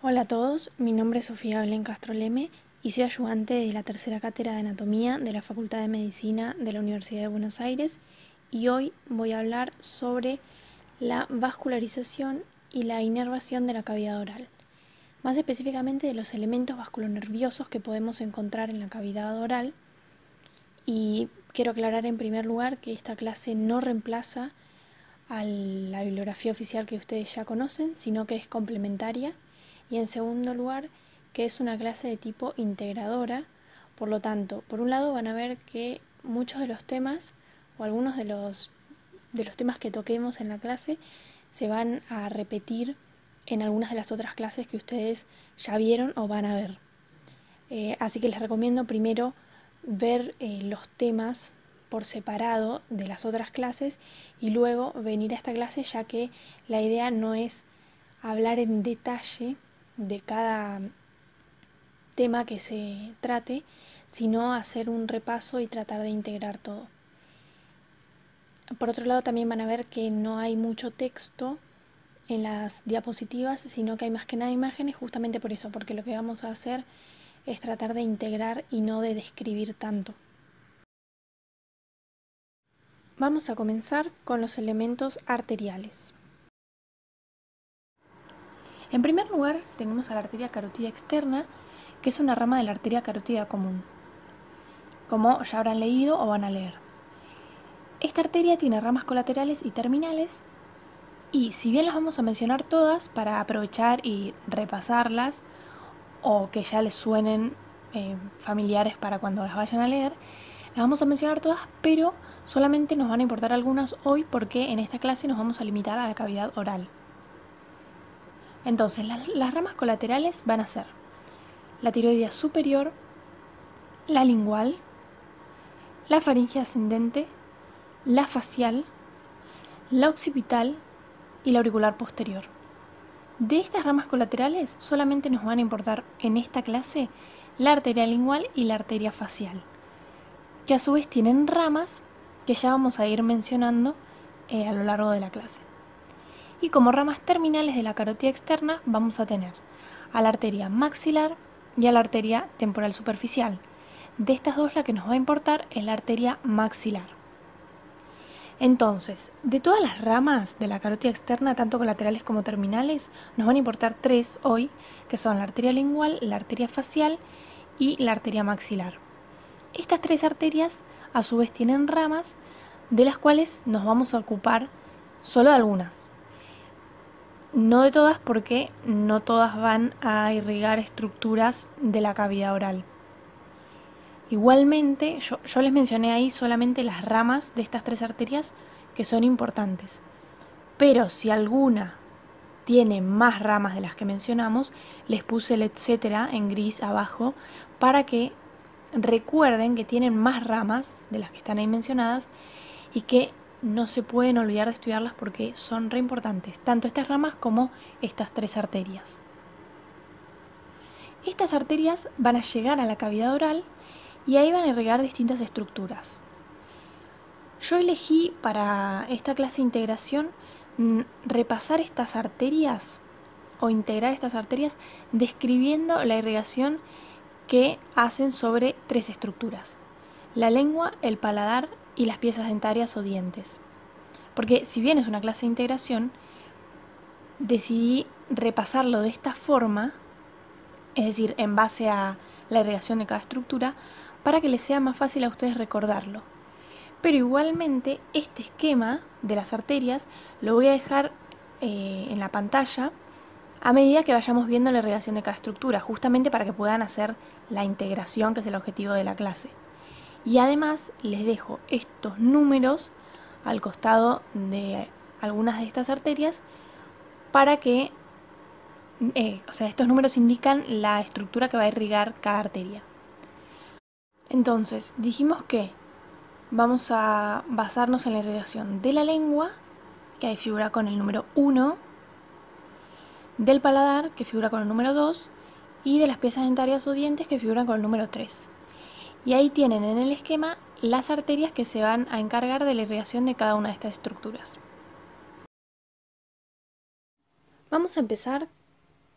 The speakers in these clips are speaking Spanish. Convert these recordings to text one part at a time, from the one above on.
Hola a todos, mi nombre es Sofía Belén Castro Leme y soy ayudante de la tercera cátedra de Anatomía de la Facultad de Medicina de la Universidad de Buenos Aires y hoy voy a hablar sobre la vascularización y la inervación de la cavidad oral, más específicamente de los elementos vasculonerviosos que podemos encontrar en la cavidad oral. Y quiero aclarar en primer lugar que esta clase no reemplaza a la bibliografía oficial que ustedes ya conocen, sino que es complementaria. Y en segundo lugar, que es una clase de tipo integradora. Por lo tanto, por un lado van a ver que muchos de los temas o algunos de los temas que toquemos en la clase se van a repetir en algunas de las otras clases que ustedes ya vieron o van a ver. Así que les recomiendo primero ver los temas por separado de las otras clases y luego venir a esta clase, ya que la idea no es hablar en detalle de cada tema que se trate, sino hacer un repaso y tratar de integrar todo. Por otro lado, también van a ver que no hay mucho texto en las diapositivas, sino que hay más que nada imágenes, justamente por eso, porque lo que vamos a hacer es tratar de integrar y no de describir tanto. Vamos a comenzar con los elementos arteriales. En primer lugar tenemos a la arteria carótida externa, que es una rama de la arteria carótida común, como ya habrán leído o van a leer. Esta arteria tiene ramas colaterales y terminales, y si bien las vamos a mencionar todas para aprovechar y repasarlas, o que ya les suenen familiares para cuando las vayan a leer, las vamos a mencionar todas, pero solamente nos van a importar algunas hoy porque en esta clase nos vamos a limitar a la cavidad oral. Entonces, las ramas colaterales van a ser la tiroidea superior, la lingual, la faringe ascendente, la facial, la occipital y la auricular posterior. De estas ramas colaterales solamente nos van a importar en esta clase la arteria lingual y la arteria facial, que a su vez tienen ramas que ya vamos a ir mencionando a lo largo de la clase. Y como ramas terminales de la carótida externa vamos a tener a la arteria maxilar y a la arteria temporal superficial. De estas dos la que nos va a importar es la arteria maxilar. Entonces, de todas las ramas de la carótida externa, tanto colaterales como terminales, nos van a importar tres hoy, que son la arteria lingual, la arteria facial y la arteria maxilar. Estas tres arterias a su vez tienen ramas, de las cuales nos vamos a ocupar solo de algunas. No de todas, porque no todas van a irrigar estructuras de la cavidad oral. Igualmente, yo les mencioné ahí solamente las ramas de estas tres arterias que son importantes. Pero si alguna tiene más ramas de las que mencionamos, les puse el etcétera en gris abajo para que recuerden que tienen más ramas de las que están ahí mencionadas y que no se pueden olvidar de estudiarlas porque son re importantes, tanto estas ramas como estas tres arterias. Estas arterias van a llegar a la cavidad oral y ahí van a irrigar distintas estructuras. Yo elegí para esta clase de integración repasar estas arterias o integrar estas arterias describiendo la irrigación que hacen sobre tres estructuras: la lengua, el paladar y las piezas dentarias o dientes. Porque si bien es una clase de integración, decidí repasarlo de esta forma, es decir, en base a la irrigación de cada estructura, para que les sea más fácil a ustedes recordarlo. Pero igualmente este esquema de las arterias lo voy a dejar en la pantalla a medida que vayamos viendo la irrigación de cada estructura, justamente para que puedan hacer la integración, que es el objetivo de la clase. Y además les dejo estos números al costado de algunas de estas arterias para que, estos números indican la estructura que va a irrigar cada arteria. Entonces, dijimos que vamos a basarnos en la irrigación de la lengua, que ahí figura con el número 1, del paladar, que figura con el número 2, y de las piezas dentarias o dientes, que figuran con el número 3. Y ahí tienen en el esquema las arterias que se van a encargar de la irrigación de cada una de estas estructuras. Vamos a empezar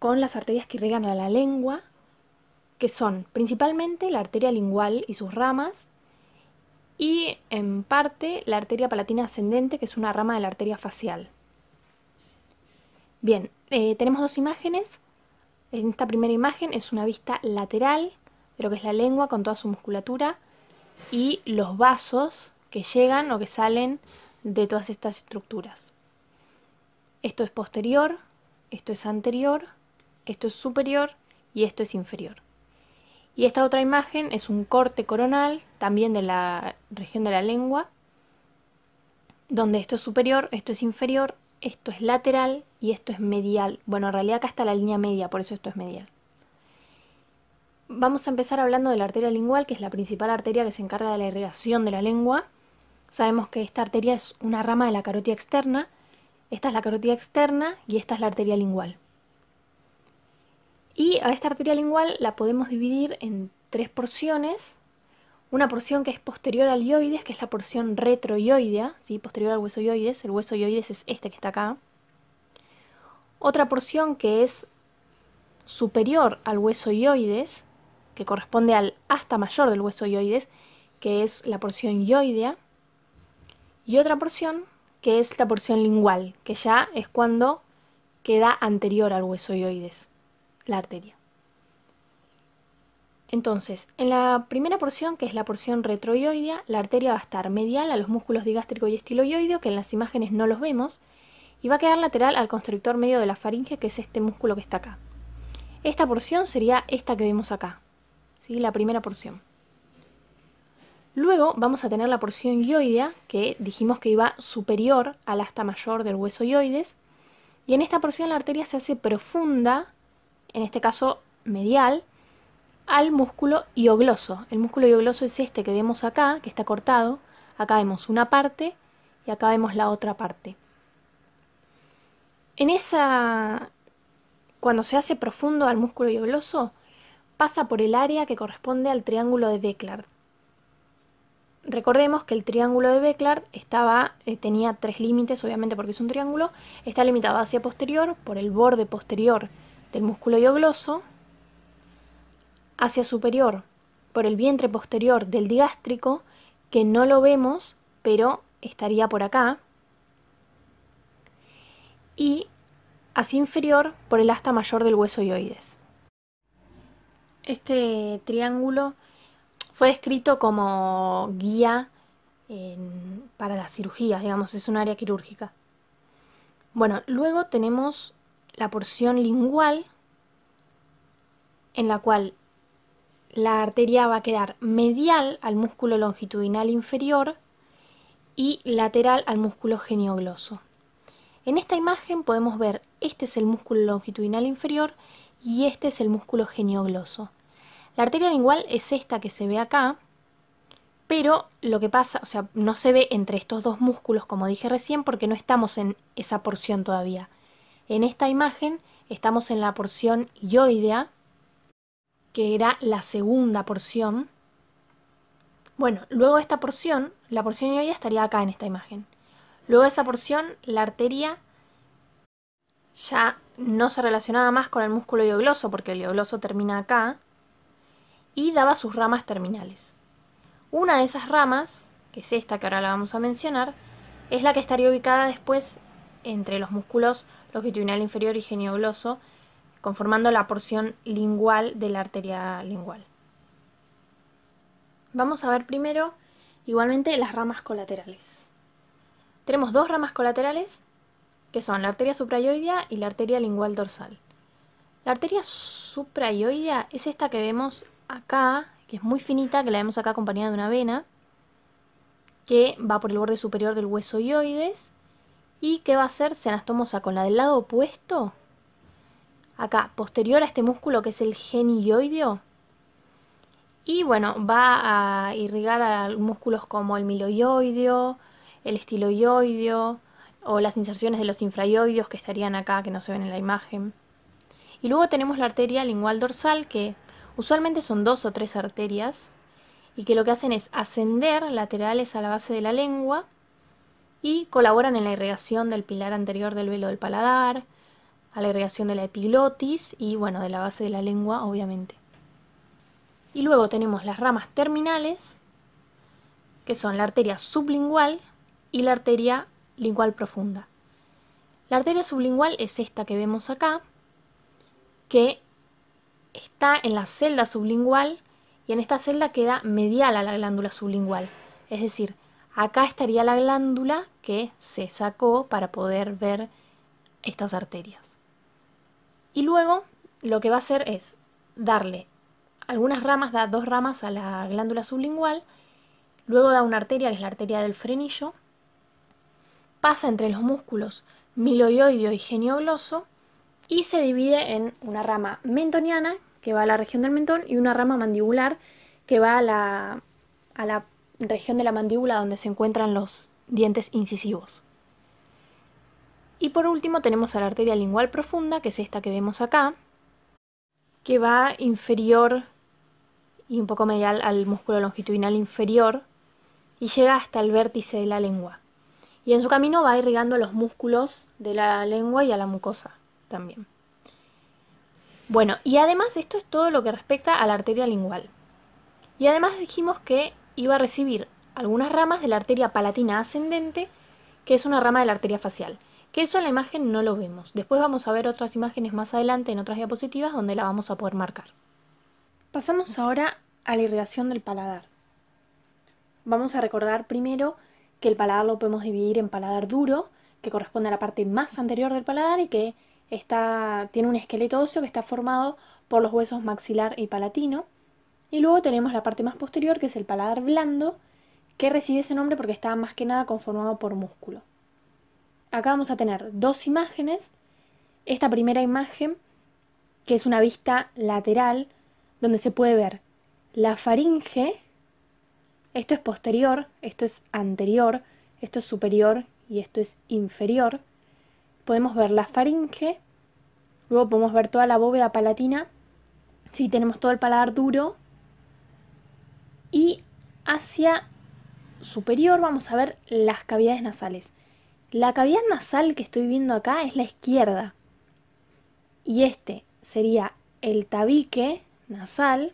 con las arterias que irrigan a la lengua, que son principalmente la arteria lingual y sus ramas, y en parte la arteria palatina ascendente, que es una rama de la arteria facial. Bien, tenemos dos imágenes. En esta primera imagen es una vista lateral de lo que es la lengua con toda su musculatura y los vasos que llegan o que salen de todas estas estructuras. Esto es posterior, esto es anterior, esto es superior y esto es inferior. Y esta otra imagen es un corte coronal, también de la región de la lengua, donde esto es superior, esto es inferior, esto es lateral y esto es medial. Bueno, en realidad acá está la línea media, por eso esto es medial. Vamos a empezar hablando de la arteria lingual, que es la principal arteria que se encarga de la irrigación de la lengua. Sabemos que esta arteria es una rama de la carótida externa. Esta es la carótida externa y esta es la arteria lingual. Y a esta arteria lingual la podemos dividir en tres porciones. Una porción que es posterior al ioides, que es la porción retroioidea, ¿sí? Posterior al hueso ioides. El hueso ioides es este que está acá. Otra porción que es superior al hueso ioides, que corresponde al asta mayor del hueso ioides, que es la porción ioidea. Y otra porción que es la porción lingual, que ya es cuando queda anterior al hueso ioides, la arteria. Entonces, en la primera porción, que es la porción retroioidea, la arteria va a estar medial a los músculos digástrico y estiloioideo, que en las imágenes no los vemos, y va a quedar lateral al constrictor medio de la faringe, que es este músculo que está acá. Esta porción sería esta que vemos acá, ¿sí? La primera porción. Luego vamos a tener la porción ioidea, que dijimos que iba superior al asta mayor del hueso ioides, y en esta porción la arteria se hace profunda, en este caso medial, al músculo hiogloso. El músculo hiogloso es este que vemos acá, que está cortado. Acá vemos una parte y acá vemos la otra parte. Cuando se hace profundo al músculo hiogloso, pasa por el área que corresponde al triángulo de Becklar. Recordemos que el triángulo de Becklar tenía tres límites, obviamente porque es un triángulo. Está limitado hacia posterior por el borde posterior del músculo hiogloso, hacia superior por el vientre posterior del digástrico, que no lo vemos, pero estaría por acá, y hacia inferior por el asta mayor del hueso ioides. Este triángulo fue descrito como guía para las cirugías, digamos, es un área quirúrgica. Bueno, luego tenemos la porción lingual, en la cual la arteria va a quedar medial al músculo longitudinal inferior y lateral al músculo geniogloso. En esta imagen podemos ver, este es el músculo longitudinal inferior y este es el músculo geniogloso. La arteria lingual es esta que se ve acá, pero lo que pasa, o sea, no se ve entre estos dos músculos, como dije recién, porque no estamos en esa porción todavía. En esta imagen estamos en la porción ioidea, que era la segunda porción. Bueno, luego de esta porción, la porción ioidea estaría acá en esta imagen. Luego de esa porción, la arteria ya no se relacionaba más con el músculo hiogloso, porque el hiogloso termina acá, y daba sus ramas terminales. Una de esas ramas, que es esta que ahora la vamos a mencionar, es la que estaría ubicada después entre los músculos longitudinal inferior y geniogloso, conformando la porción lingual de la arteria lingual. Vamos a ver primero, igualmente, las ramas colaterales. Tenemos dos ramas colaterales, que son la arteria suprayoidea y la arteria lingual dorsal. La arteria suprayoidea es esta que vemos acá, que es muy finita, que la vemos acá acompañada de una vena, que va por el borde superior del hueso ioides y que va a ser anastomosa con la del lado opuesto, acá, posterior a este músculo que es el genioideo. Y bueno, va a irrigar a músculos como el miloioideo, el estiloioideo o las inserciones de los infraioideos que estarían acá, que no se ven en la imagen. Y luego tenemos la arteria lingual dorsal, que usualmente son dos o tres arterias y que lo que hacen es ascender laterales a la base de la lengua y colaboran en la irrigación del pilar anterior del velo del paladar, a la irrigación de la epiglotis y bueno, de la base de la lengua, obviamente. Y luego tenemos las ramas terminales, que son la arteria sublingual y la arteria lingual profunda. La arteria sublingual es esta que vemos acá, que está en la celda sublingual y en esta celda queda medial a la glándula sublingual. Es decir, acá estaría la glándula que se sacó para poder ver estas arterias. Y luego lo que va a hacer es darle algunas ramas, da 2 ramas a la glándula sublingual, luego da una arteria que es la arteria del frenillo, pasa entre los músculos miloioideo y geniogloso y se divide en una rama mentoniana que va a la región del mentón y una rama mandibular que va a la región de la mandíbula donde se encuentran los dientes incisivos. Y por último tenemos a la arteria lingual profunda, que es esta que vemos acá, que va inferior y un poco medial al músculo longitudinal inferior y llega hasta el vértice de la lengua. Y en su camino va irrigando los músculos de la lengua y a la mucosa también. Bueno, y además esto es todo lo que respecta a la arteria lingual. Y además dijimos que iba a recibir algunas ramas de la arteria palatina ascendente, que es una rama de la arteria facial. Que eso en la imagen no lo vemos. Después vamos a ver otras imágenes más adelante en otras diapositivas donde la vamos a poder marcar. Pasamos ahora a la irrigación del paladar. Vamos a recordar primero que el paladar lo podemos dividir en paladar duro, que corresponde a la parte más anterior del paladar y que tiene un esqueleto óseo que está formado por los huesos maxilar y palatino. Y luego tenemos la parte más posterior, que es el paladar blando, que recibe ese nombre porque está más que nada conformado por músculo. Acá vamos a tener 2 imágenes. Esta primera imagen, que es una vista lateral, donde se puede ver la faringe. Esto es posterior, esto es anterior, esto es superior y esto es inferior. Podemos ver la faringe, luego podemos ver toda la bóveda palatina, si tenemos todo el paladar duro, y hacia superior vamos a ver las cavidades nasales. La cavidad nasal que estoy viendo acá es la izquierda, y este sería el tabique nasal,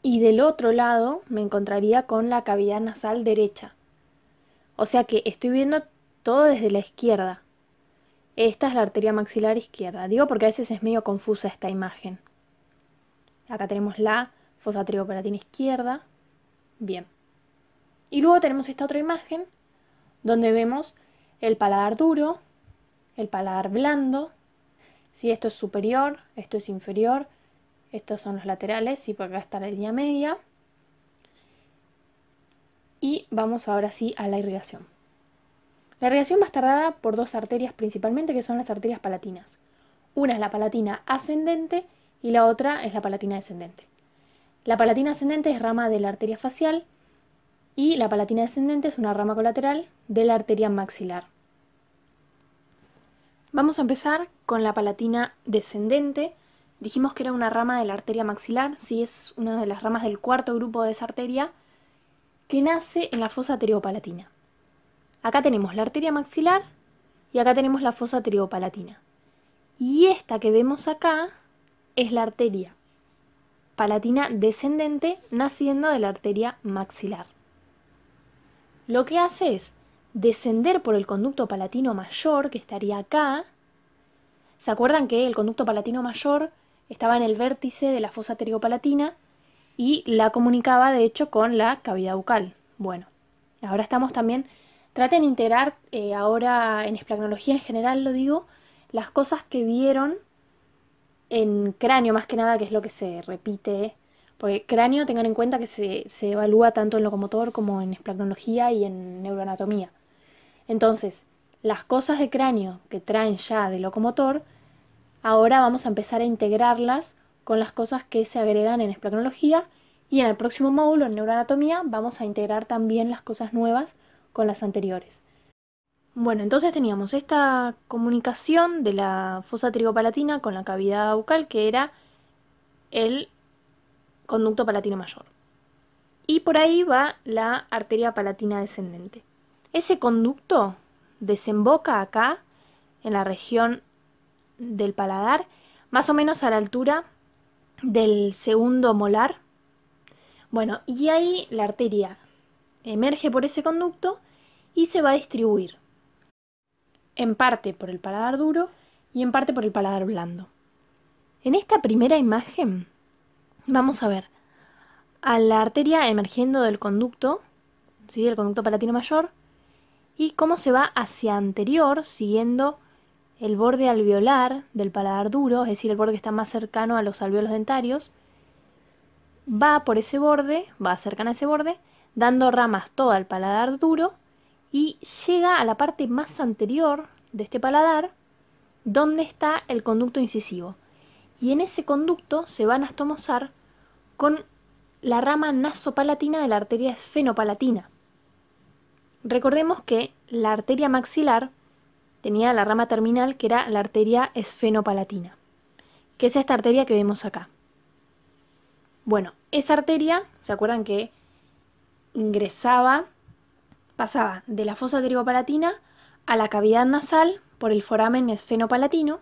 y del otro lado me encontraría con la cavidad nasal derecha. O sea que estoy viendo todo desde la izquierda. Esta es la arteria maxilar izquierda. Digo porque a veces es medio confusa esta imagen. Acá tenemos la fosa palatina izquierda. Bien. Y luego tenemos esta otra imagen donde vemos el paladar duro, el paladar blando. Si esto es superior, esto es inferior. Estos son los laterales, sí, porque acá está la línea media. Y vamos ahora sí a la irrigación. La irrigación va a estar dada por 2 arterias principalmente, que son las arterias palatinas. Una es la palatina ascendente y la otra es la palatina descendente. La palatina ascendente es rama de la arteria facial y la palatina descendente es una rama colateral de la arteria maxilar. Vamos a empezar con la palatina descendente. Dijimos que era una rama de la arteria maxilar, sí, es una de las ramas del 4.º grupo de esa arteria, que nace en la fosa palatina. Acá tenemos la arteria maxilar y acá tenemos la fosa palatina. Y esta que vemos acá es la arteria palatina descendente naciendo de la arteria maxilar. Lo que hace es descender por el conducto palatino mayor, que estaría acá. ¿Se acuerdan que el conducto palatino mayor estaba en el vértice de la fosa palatina y la comunicaba de hecho con la cavidad bucal? Bueno, ahora estamos también, traten de integrar, ahora en esplagnología en general lo digo, las cosas que vieron en cráneo más que nada, que es lo que se repite, porque cráneo tengan en cuenta que se evalúa tanto en locomotor como en esplagnología y en neuroanatomía. Entonces, las cosas de cráneo que traen ya de locomotor, ahora vamos a empezar a integrarlas con las cosas que se agregan en esplagnología y en el próximo módulo, en neuroanatomía, vamos a integrar también las cosas nuevas con las anteriores. Bueno, entonces teníamos esta comunicación de la fosa palatina con la cavidad bucal, que era el conducto palatino mayor. Y por ahí va la arteria palatina descendente. Ese conducto desemboca acá, en la región del paladar, más o menos a la altura del segundo molar. Bueno, y ahí la arteria emerge por ese conducto y se va a distribuir en parte por el paladar duro y en parte por el paladar blando. En esta primera imagen vamos a ver a la arteria emergiendo del conducto, ¿sí?, del conducto palatino mayor, y cómo se va hacia anterior siguiendo el borde alveolar del paladar duro, es decir, el borde que está más cercano a los alvéolos dentarios. Va por ese borde, va cercano a ese borde, dando ramas todo al paladar duro y llega a la parte más anterior de este paladar, donde está el conducto incisivo. Y en ese conducto se va a anastomosar con la rama nasopalatina de la arteria esfenopalatina. Recordemos que la arteria maxilar tenía la rama terminal que era la arteria esfenopalatina, que es esta arteria que vemos acá. Bueno, esa arteria, ¿se acuerdan que pasaba de la fosa pterigopalatina a la cavidad nasal por el foramen esfenopalatino?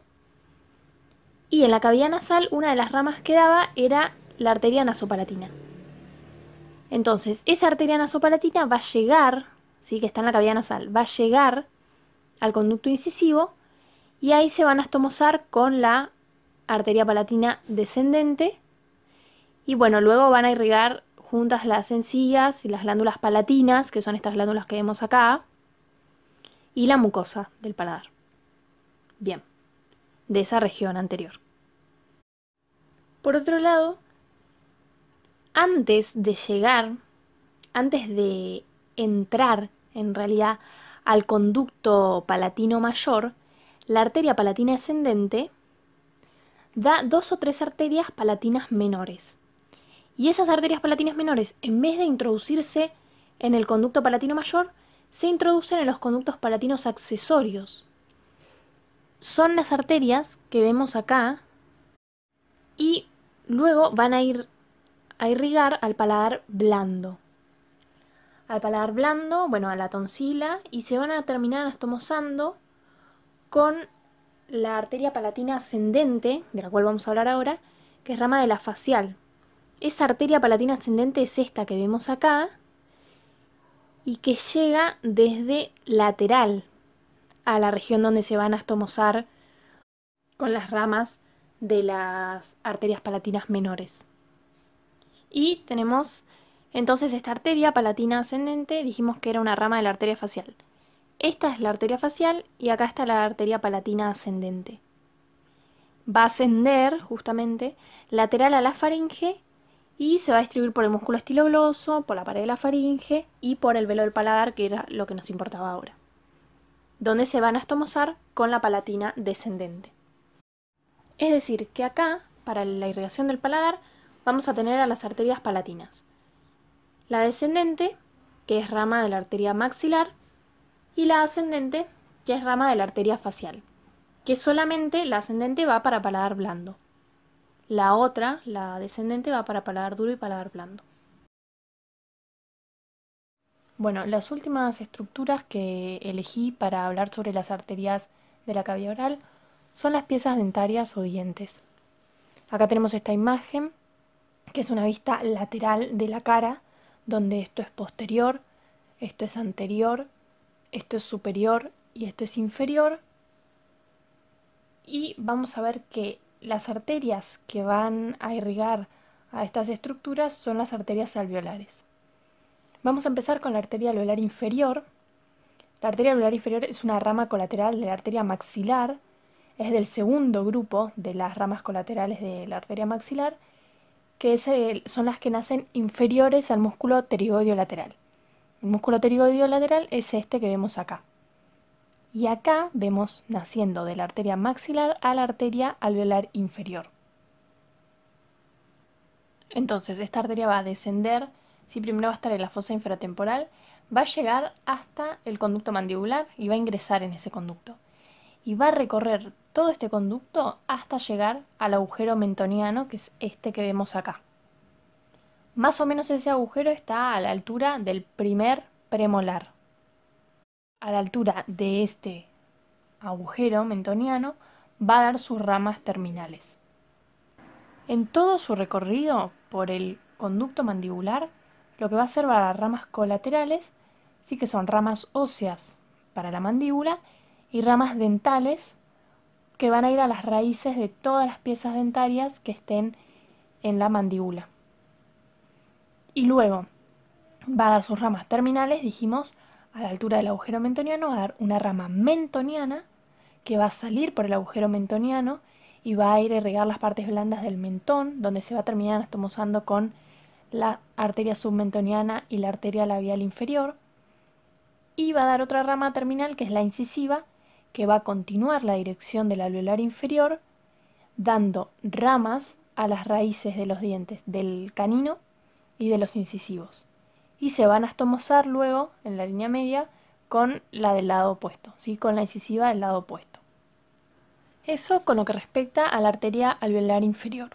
Y en la cavidad nasal una de las ramas que daba era la arteria nasopalatina. Entonces, esa arteria nasopalatina va a llegar, ¿sí?, que está en la cavidad nasal, va a llegar al conducto incisivo y ahí se van a anastomosar con la arteria palatina descendente. Y bueno, luego van a irrigar juntas las encías y las glándulas palatinas, que son estas glándulas que vemos acá, y la mucosa del paladar. Bien, de esa región anterior. Por otro lado, antes de entrar en realidad al conducto palatino mayor, la arteria palatina ascendente da 2 o 3 arterias palatinas menores. Y esas arterias palatinas menores, en vez de introducirse en el conducto palatino mayor, se introducen en los conductos palatinos accesorios. Son las arterias que vemos acá y luego van a ir a irrigar al paladar blando. Al paladar blando, bueno, a la tonsila, y se van a terminar anastomosando con la arteria palatina ascendente, de la cual vamos a hablar ahora, que es rama de la facial. Esa arteria palatina ascendente es esta que vemos acá y que llega desde lateral a la región donde se va a anastomosar con las ramas de las arterias palatinas menores. Y tenemos entonces esta arteria palatina ascendente, dijimos que era una rama de la arteria facial. Esta es la arteria facial y acá está la arteria palatina ascendente. Va a ascender justamente lateral a la faringe y se va a distribuir por el músculo estilogloso, por la pared de la faringe y por el velo del paladar, que era lo que nos importaba ahora, donde se va a anastomosar con la palatina descendente. Es decir, que acá, para la irrigación del paladar, vamos a tener a las arterias palatinas. La descendente, que es rama de la arteria maxilar, y la ascendente, que es rama de la arteria facial, que solamente la ascendente va para paladar blando. La otra, la descendente, va para paladar duro y paladar blando. Bueno, las últimas estructuras que elegí para hablar sobre las arterias de la cavidad oral son las piezas dentarias o dientes. Acá tenemos esta imagen, que es una vista lateral de la cara, donde esto es posterior, esto es anterior, esto es superior y esto es inferior. Y vamos a ver que las arterias que van a irrigar a estas estructuras son las arterias alveolares. Vamos a empezar con la arteria alveolar inferior. La arteria alveolar inferior es una rama colateral de la arteria maxilar, es del segundo grupo de las ramas colaterales de la arteria maxilar, que son las que nacen inferiores al músculo pterigoideo lateral. El músculo pterigoideo lateral es este que vemos acá. Y acá vemos naciendo de la arteria maxilar a la arteria alveolar inferior. Entonces, esta arteria va a descender, si primero va a estar en la fosa infratemporal, va a llegar hasta el conducto mandibular y va a ingresar en ese conducto. Y va a recorrer todo este conducto hasta llegar al agujero mentoniano, que es este que vemos acá. Más o menos ese agujero está a la altura del primer premolar. A la altura de este agujero mentoniano va a dar sus ramas terminales. En todo su recorrido por el conducto mandibular, lo que va a hacer va a dar ramas colaterales, sí que son ramas óseas para la mandíbula y ramas dentales que van a ir a las raíces de todas las piezas dentarias que estén en la mandíbula. Y luego va a dar sus ramas terminales, dijimos, a la altura del agujero mentoniano, va a dar una rama mentoniana que va a salir por el agujero mentoniano y va a ir a irrigar las partes blandas del mentón, donde se va a terminar anastomosando con la arteria submentoniana y la arteria labial inferior. Y va a dar otra rama terminal, que es la incisiva, que va a continuar la dirección del alveolar inferior, dando ramas a las raíces de los dientes del canino y de los incisivos. Y se van a anastomosar luego, en la línea media, con la del lado opuesto, ¿sí? Con la incisiva del lado opuesto. Eso con lo que respecta a la arteria alveolar inferior.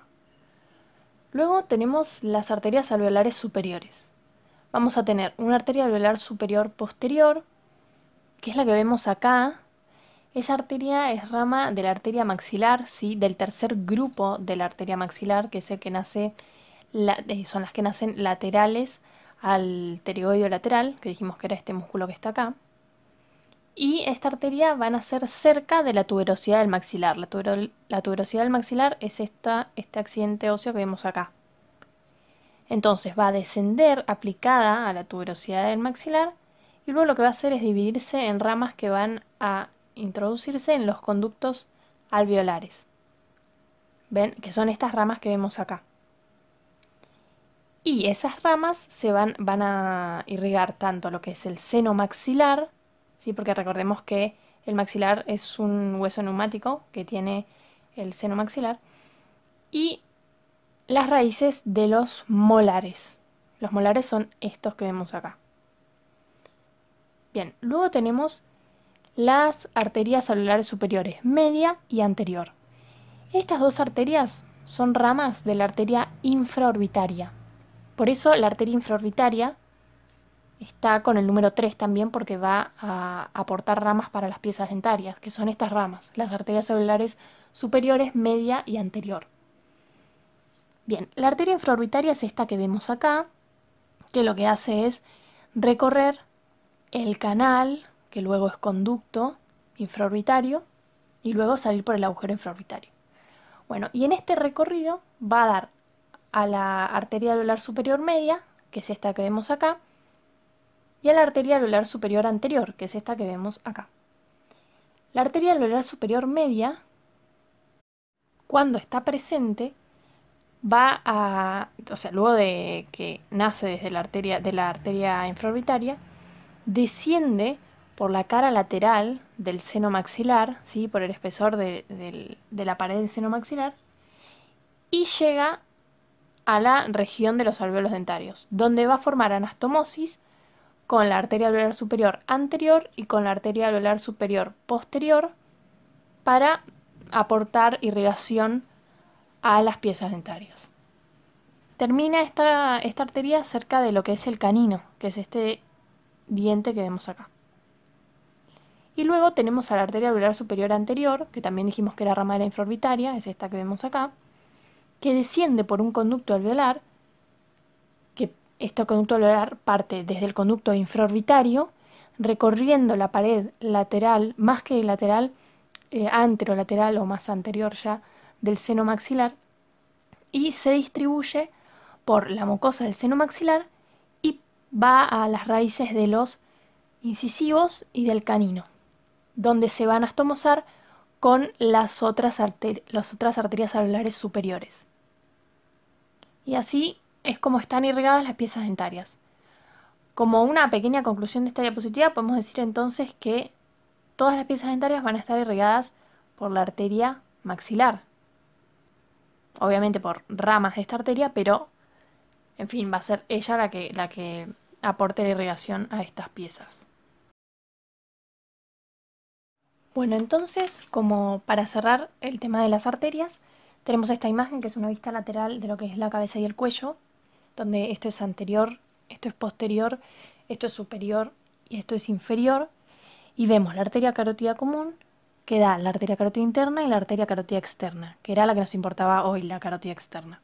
Luego tenemos las arterias alveolares superiores. Vamos a tener una arteria alveolar superior posterior, que es la que vemos acá. Esa arteria es rama de la arteria maxilar, ¿sí? Del tercer grupo de la arteria maxilar, que es el que nace, son las que nacen laterales al pterigoideo lateral, que dijimos que era este músculo que está acá. Y esta arteria va a nacer cerca de la tuberosidad del maxilar. La tuberosidad del maxilar es este accidente óseo que vemos acá. Entonces va a descender aplicada a la tuberosidad del maxilar y luego lo que va a hacer es dividirse en ramas que van a introducirse en los conductos alveolares. ¿Ven? Que son estas ramas que vemos acá. Y esas ramas van a irrigar tanto lo que es el seno maxilar, ¿sí? Porque recordemos que el maxilar es un hueso neumático que tiene el seno maxilar, y las raíces de los molares. Los molares son estos que vemos acá. Bien, luego tenemos las arterias alveolares superiores, media y anterior. Estas dos arterias son ramas de la arteria infraorbitaria. Por eso la arteria infraorbitaria está con el número 3 también, porque va a aportar ramas para las piezas dentarias, que son estas ramas, las arterias alveolares superiores, media y anterior. Bien, la arteria infraorbitaria es esta que vemos acá, que lo que hace es recorrer el canal, que luego es conducto infraorbitario, y luego salir por el agujero infraorbitario. Bueno, y en este recorrido va a dar a la arteria alveolar superior media, que es esta que vemos acá, y a la arteria alveolar superior anterior, que es esta que vemos acá. La arteria alveolar superior media, cuando está presente, va a, o sea, luego de que nace desde la arteria infraorbitaria, desciende por la cara lateral del seno maxilar, ¿sí? Por el espesor de la pared del seno maxilar, y llega a la región de los alvéolos dentarios, donde va a formar anastomosis con la arteria alveolar superior anterior y con la arteria alveolar superior posterior para aportar irrigación a las piezas dentarias. Termina esta arteria cerca de lo que es el canino, que es este diente que vemos acá. Y luego tenemos a la arteria alveolar superior anterior, que también dijimos que era rama de la infraorbitaria, es esta que vemos acá, que desciende por un conducto alveolar, que este conducto alveolar parte desde el conducto infraorbitario, recorriendo la pared lateral, más que lateral, anterolateral o más anterior ya, del seno maxilar, y se distribuye por la mucosa del seno maxilar y va a las raíces de los incisivos y del canino, donde se van a anastomosar con las otras arterias alveolares superiores. Y así es como están irrigadas las piezas dentarias. Como una pequeña conclusión de esta diapositiva, podemos decir entonces que todas las piezas dentarias van a estar irrigadas por la arteria maxilar. Obviamente por ramas de esta arteria, pero en fin, va a ser ella la que aporte la irrigación a estas piezas. Bueno, entonces, como para cerrar el tema de las arterias, tenemos esta imagen que es una vista lateral de lo que es la cabeza y el cuello, donde esto es anterior, esto es posterior, esto es superior y esto es inferior. Y vemos la arteria carótida común, que da la arteria carótida interna y la arteria carótida externa, que era la que nos importaba hoy, la carótida externa.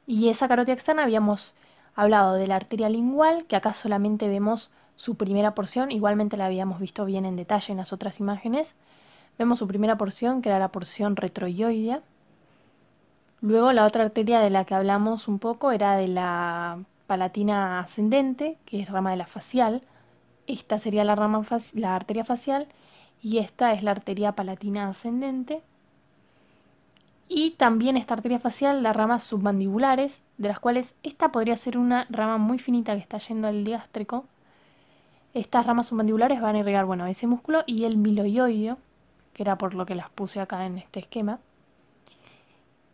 Y esa carótida externa habíamos hablado de la arteria lingual, que acá solamente vemos su primera porción, igualmente la habíamos visto bien en detalle en las otras imágenes. Vemos su primera porción, que era la porción retroioidea. Luego la otra arteria de la que hablamos un poco era de la palatina ascendente, que es rama de la facial. Esta sería la arteria facial y esta es la arteria palatina ascendente. Y también esta arteria facial, las ramas submandibulares, de las cuales esta podría ser una rama muy finita que está yendo al digástrico. Estas ramas submandibulares van a irrigar, bueno, ese músculo y el miloioideo, que era por lo que las puse acá en este esquema.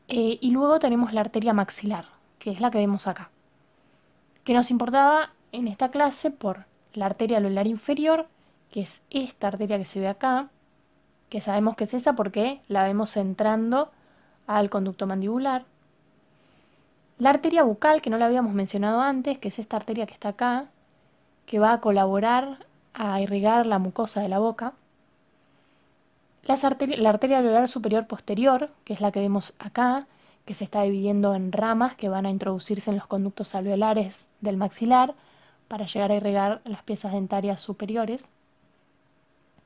Y luego tenemos la arteria maxilar, que es la que vemos acá, que nos importaba en esta clase por la arteria alular inferior, que es esta arteria que se ve acá, que sabemos que es esa porque la vemos entrando al conducto mandibular. La arteria bucal, que no la habíamos mencionado antes, que es esta arteria que está acá, que va a colaborar a irrigar la mucosa de la boca. La arteria alveolar superior posterior, que es la que vemos acá, que se está dividiendo en ramas que van a introducirse en los conductos alveolares del maxilar para llegar a irrigar las piezas dentarias superiores.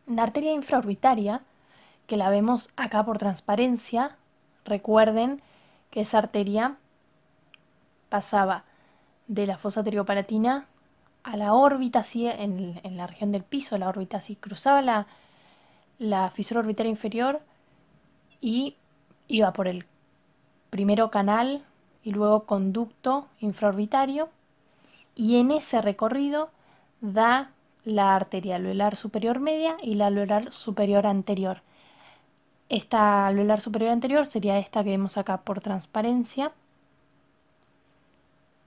La arteria infraorbitaria, que la vemos acá por transparencia, recuerden que esa arteria pasaba de la fosa arteriopalatina a la órbita, así en la región del piso, la órbita así, cruzaba la fisura orbitaria inferior y iba por el primero canal y luego conducto infraorbitario, y en ese recorrido da la arteria alveolar superior media y la alveolar superior anterior. Esta alveolar superior anterior sería esta que vemos acá por transparencia.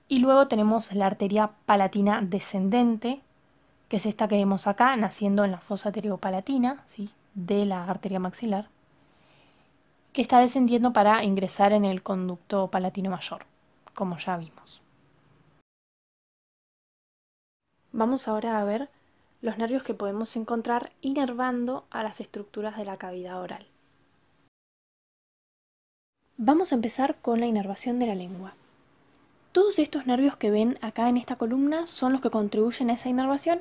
Y luego tenemos la arteria palatina descendente, que es esta que vemos acá, naciendo en la fosa arteriopalatina, ¿sí?, de la arteria maxilar, que está descendiendo para ingresar en el conducto palatino mayor, como ya vimos. Vamos ahora a ver los nervios que podemos encontrar inervando a las estructuras de la cavidad oral. Vamos a empezar con la inervación de la lengua. Todos estos nervios que ven acá en esta columna son los que contribuyen a esa inervación,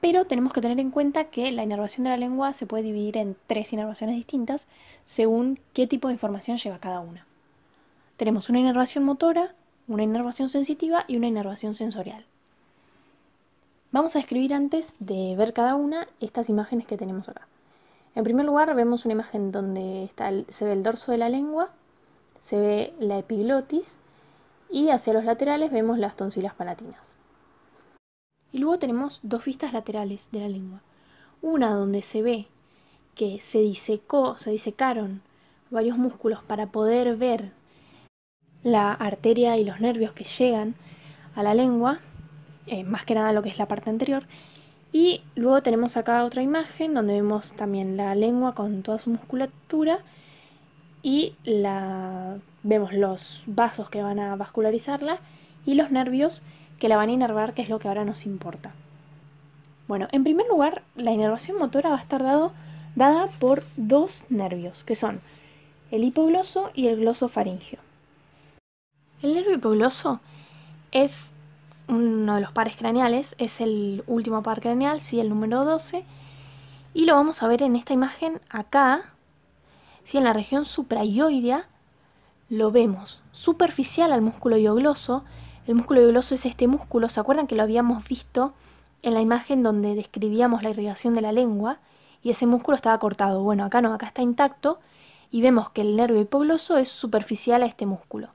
pero tenemos que tener en cuenta que la inervación de la lengua se puede dividir en 3 inervaciones distintas según qué tipo de información lleva cada una. Tenemos una inervación motora, una inervación sensitiva y una inervación sensorial. Vamos a describir antes de ver cada una estas imágenes que tenemos acá. En primer lugar vemos una imagen donde se ve el dorso de la lengua, se ve la epiglotis y hacia los laterales vemos las tonsilas palatinas. Y luego tenemos dos vistas laterales de la lengua. Una donde se ve que se disecaron varios músculos para poder ver la arteria y los nervios que llegan a la lengua, más que nada lo que es la parte anterior. Y luego tenemos acá otra imagen donde vemos también la lengua con toda su musculatura y vemos los vasos que van a vascularizarla y los nervios que la van a inervar, que es lo que ahora nos importa. Bueno, en primer lugar, la inervación motora va a estar dada por dos nervios, que son el hipogloso y el glosofaringio. El nervio hipogloso es uno de los pares craneales, es el último par craneal, sí, el número 12, y lo vamos a ver en esta imagen acá, sí, en la región supraioidea. Lo vemos superficial al músculo hiogloso. El músculo hiogloso es este músculo, ¿se acuerdan que lo habíamos visto en la imagen donde describíamos la irrigación de la lengua? Y ese músculo estaba cortado. Bueno, acá no, acá está intacto y vemos que el nervio hipogloso es superficial a este músculo.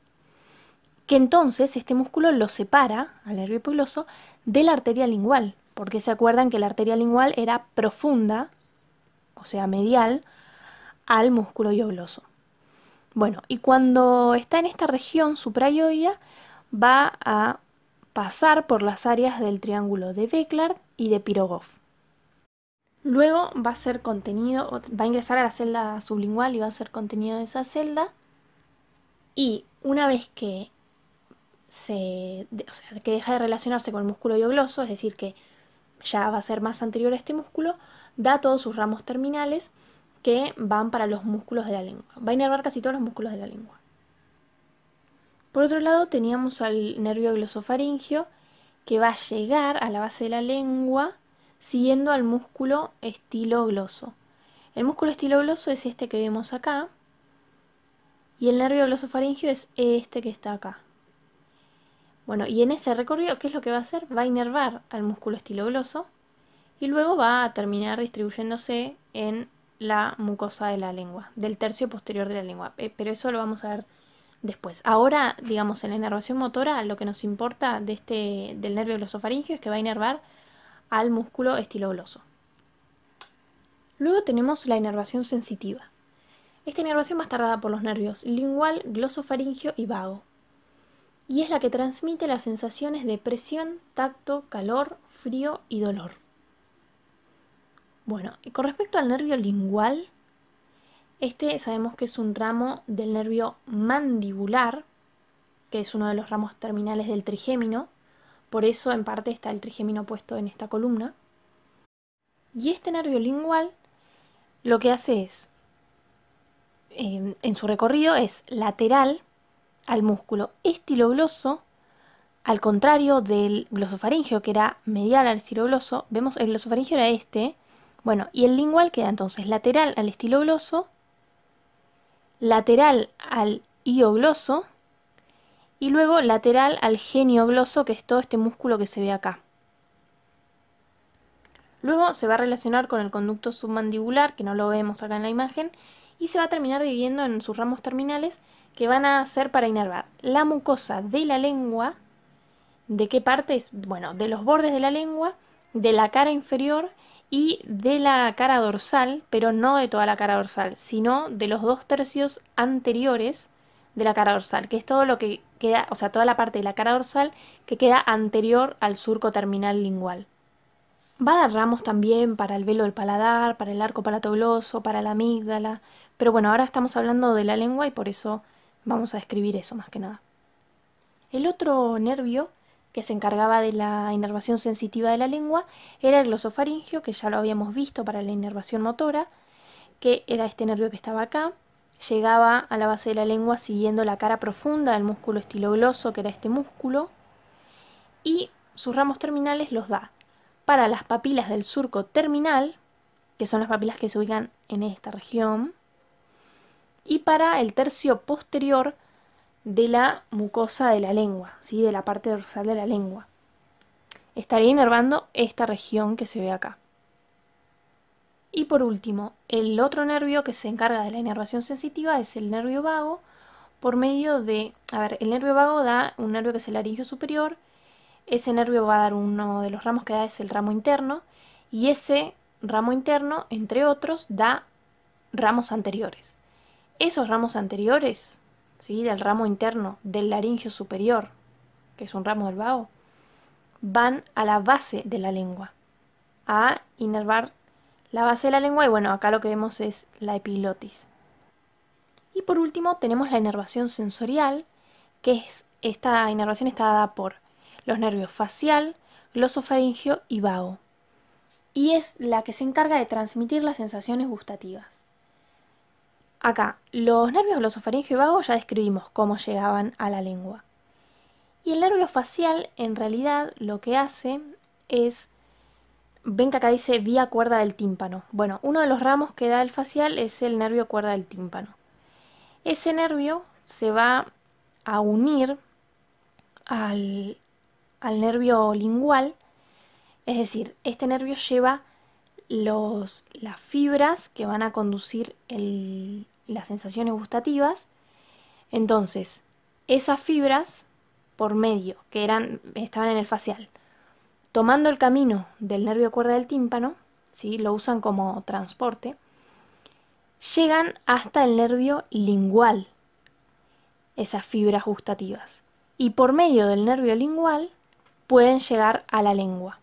Que entonces este músculo lo separa, al nervio hipogloso, de la arteria lingual, porque se acuerdan que la arteria lingual era profunda, o sea, medial, al músculo hiogloso. Bueno, y cuando está en esta región supraioidea, va a pasar por las áreas del triángulo de Becklar y de Pirogov. Luego va a ingresar a la celda sublingual y va a ser contenido de esa celda. Y una vez que deja de relacionarse con el músculo hiogloso, es decir, que ya va a ser más anterior a este músculo, da todos sus ramos terminales que van para los músculos de la lengua. Va a inervar casi todos los músculos de la lengua. Por otro lado, teníamos al nervio glosofaringio, que va a llegar a la base de la lengua siguiendo al músculo estilogloso. El músculo estilogloso es este que vemos acá, y el nervio glosofaringio es este que está acá. Bueno, y en ese recorrido, ¿qué es lo que va a hacer? Va a inervar al músculo estilogloso y luego va a terminar distribuyéndose en la mucosa de la lengua, del tercio posterior de la lengua. Pero eso lo vamos a ver después. Ahora, digamos, en la inervación motora, lo que nos importa del nervio glosofaringio es que va a inervar al músculo estilogloso. Luego tenemos la inervación sensitiva. Esta inervación va a estar dada por los nervios lingual, glosofaringio y vago. Y es la que transmite las sensaciones de presión, tacto, calor, frío y dolor. Bueno, y con respecto al nervio lingual, este sabemos que es un ramo del nervio mandibular, que es uno de los ramos terminales del trigémino. Por eso en parte está el trigémino puesto en esta columna. Y este nervio lingual lo que hace es, en su recorrido es lateral al músculo estilogloso, al contrario del glosofaringio, que era medial al estilogloso. Vemos el glosofaringio era este. Bueno, y el lingual queda entonces lateral al estilogloso, lateral al hiogloso y luego lateral al geniogloso, que es todo este músculo que se ve acá. Luego se va a relacionar con el conducto submandibular, que no lo vemos acá en la imagen, y se va a terminar dividiendo en sus ramos terminales que van a ser para inervar la mucosa de la lengua. ¿De qué partes? Bueno, de los bordes de la lengua, de la cara inferior y de la cara dorsal, pero no de toda la cara dorsal, sino de los 2/3 anteriores de la cara dorsal, que es todo lo que queda, o sea, toda la parte de la cara dorsal que queda anterior al surco terminal lingual. Va a dar ramos también para el velo del paladar, para el arco palatogloso, para la amígdala, pero bueno, ahora estamos hablando de la lengua y por eso vamos a describir eso más que nada. El otro nervio que se encargaba de la inervación sensitiva de la lengua era el glosofaringio, que ya lo habíamos visto para la inervación motora, que era este nervio que estaba acá. Llegaba a la base de la lengua siguiendo la cara profunda del músculo estilogloso, que era este músculo, y sus ramos terminales los da para las papilas del surco terminal, que son las papilas que se ubican en esta región, y para el tercio posterior de la mucosa de la lengua, ¿sí? De la parte dorsal de la lengua. Estaría inervando esta región que se ve acá. Y por último, el otro nervio que se encarga de la inervación sensitiva es el nervio vago, por medio de, el nervio vago da un nervio que es el laringio superior. Ese nervio va a dar uno de los ramos que da es el ramo interno, y ese ramo interno, entre otros, da ramos anteriores. Esos ramos anteriores, ¿sí? Del ramo interno del laringio superior, que es un ramo del vago, van a la base de la lengua, a inervar la base de la lengua, y bueno, acá lo que vemos es la epiglotis. Y por último tenemos la inervación sensorial, que es esta inervación está dada por los nervios facial, glosofaringio y vago, y es la que se encarga de transmitir las sensaciones gustativas. Acá, los nervios glosofaringio y vago ya describimos cómo llegaban a la lengua. Y el nervio facial, en realidad, lo que hace es, ven que acá dice vía cuerda del tímpano. Bueno, uno de los ramos que da el facial es el nervio cuerda del tímpano. Ese nervio se va a unir al nervio lingual, es decir, este nervio lleva las fibras que van a conducir las sensaciones gustativas. Entonces, esas fibras, por medio, que estaban en el facial, tomando el camino del nervio cuerda del tímpano, ¿sí? Lo usan como transporte, llegan hasta el nervio lingual, esas fibras gustativas. Y por medio del nervio lingual pueden llegar a la lengua.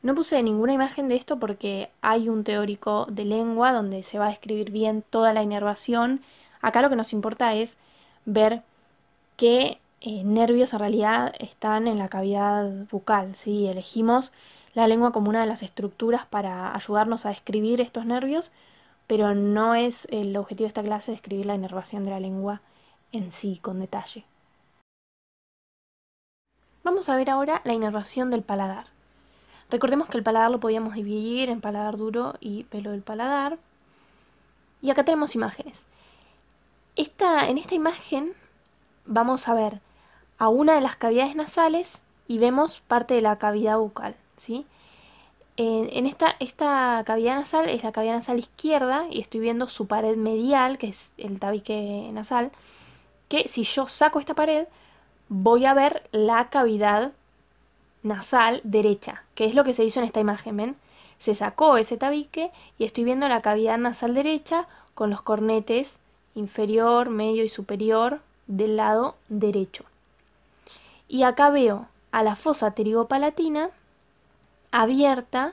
No puse ninguna imagen de esto porque hay un teórico de lengua donde se va a describir bien toda la inervación. Acá lo que nos importa es ver qué nervios en realidad están en la cavidad bucal, ¿sí? Elegimos la lengua como una de las estructuras para ayudarnos a describir estos nervios pero no es el objetivo de esta clase describir la inervación de la lengua en sí, con detalle. Vamos a ver ahora la inervación del paladar. Recordemos que el paladar lo podíamos dividir en paladar duro y velo del paladar. Y acá tenemos imágenes. En esta imagen vamos a ver a una de las cavidades nasales y vemos parte de la cavidad bucal, ¿sí? En esta cavidad nasal es la cavidad nasal izquierda y estoy viendo su pared medial, que es el tabique nasal, que si yo saco esta pared voy a ver la cavidad nasal derecha, que es lo que se hizo en esta imagen, ¿ven? Se sacó ese tabique y estoy viendo la cavidad nasal derecha con los cornetes inferior, medio y superior del lado derecho. Y acá veo a la fosa pterigopalatina abierta.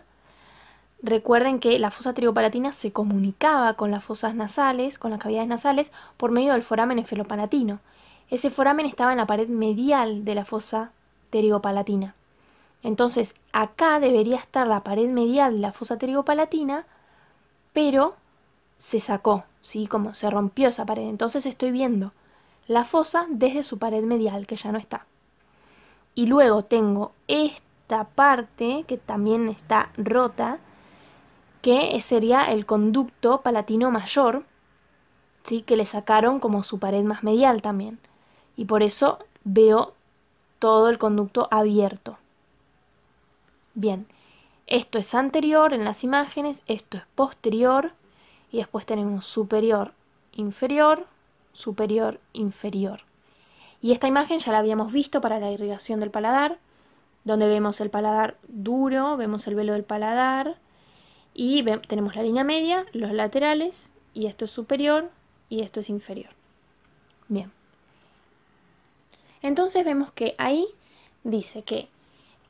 Recuerden que la fosa pterigopalatina se comunicaba con las fosas nasales, con las cavidades nasales, por medio del foramen esfenopalatino. Ese foramen estaba en la pared medial de la fosa pterigopalatina. Entonces, acá debería estar la pared medial de la fosa pterigopalatina, pero se sacó, ¿sí? Como se rompió esa pared. Entonces estoy viendo la fosa desde su pared medial, que ya no está. Y luego tengo esta parte, que también está rota, que sería el conducto palatino mayor, ¿sí? Que le sacaron como su pared más medial también. Y por eso veo todo el conducto abierto. Bien, esto es anterior en las imágenes, esto es posterior, y después tenemos superior, inferior, superior, inferior. Y esta imagen ya la habíamos visto para la irrigación del paladar, donde vemos el paladar duro, vemos el velo del paladar, y tenemos la línea media, los laterales, y esto es superior y esto es inferior. Bien. Entonces vemos que ahí dice que